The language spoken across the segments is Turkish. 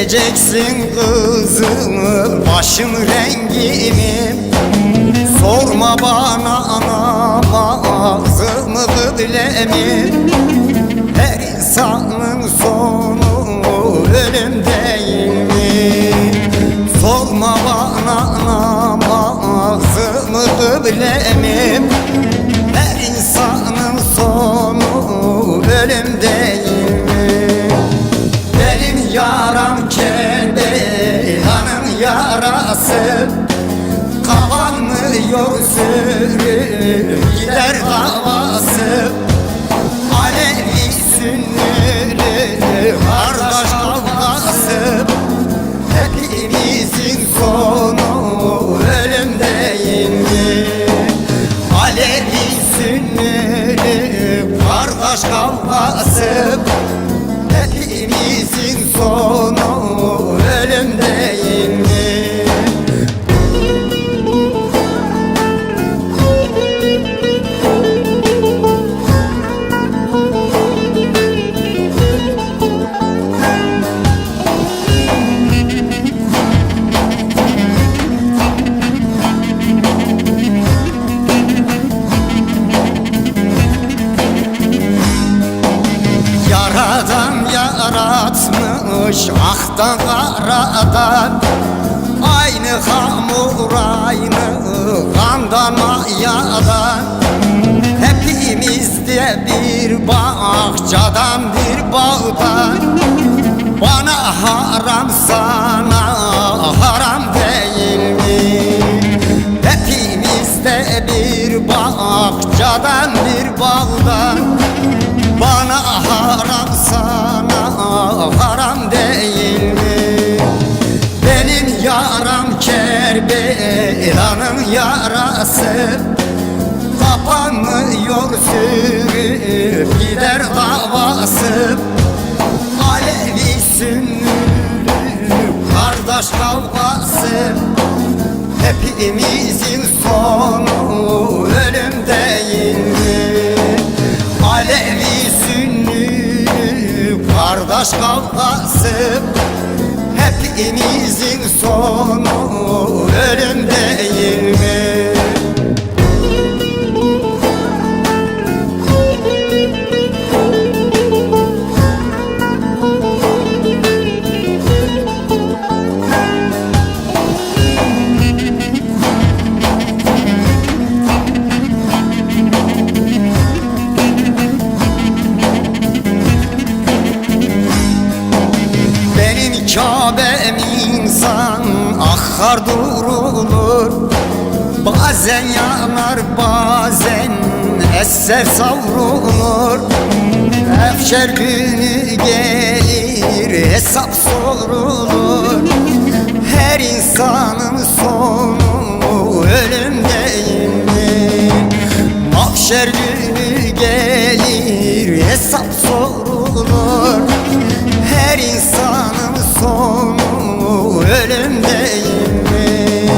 bileceksin kızım başım rengimi. Sorma bana namazımı kıblemi. Her insanın sonu ölüm değil mi? Sorma bana namazımı kıblemi. Her insanın sonu ölüm değil mi? Benim yaram Kerbela'nın yarası. Kapanmıyor sürü gider havası. Alevi Sünnili kardeş kavgası. Hepimizin sonu ölüm değil mi? Alevi Sünnili kardeş kavgası. Hepimizin sonu ölüm değil mi? Yaradan yaratmış aktan karadan. Aynı hamur aynı kandan mayadan. Hepimiz de bir bahçadan bir bağdan. Bana haram sana haram değil mi? Hepimiz de bir bahçadan bir bağdan. Bana haram sana haram değil mi? Benim yaram Kerbela'nın yarası. Kapanmıyor sürüp gider havası. Alevi Sünnili kardeş kavgası. Hepimizin sonu ölüm değil mi? Alevi Sünnili kardeş kavgası. Hepimizin sonu ölüm değil mi? Kabe'm insan akar durulur. Bazen yanar bazen eser savrulur. Efşer günü gelir hesap sorulur. Her insanın sonu ölüm değil mi? Mahşer günü gelir hesap sorulur. Her insanın sonu ölüm değil mi?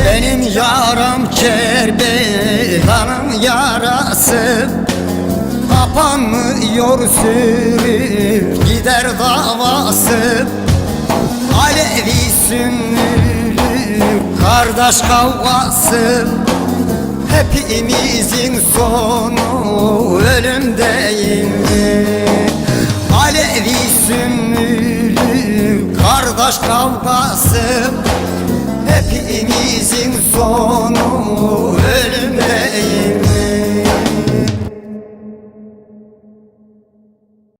Benim yaram Kerbela'nın yarası. Kapanmıyor sürüp gider davası. Alevi Sünnili kardeş kavgası. Hepimizin sonu ölüm değil mi? Alevi Sünnili kardeş kavgası. Hepimizin sonu ölüm değil mi?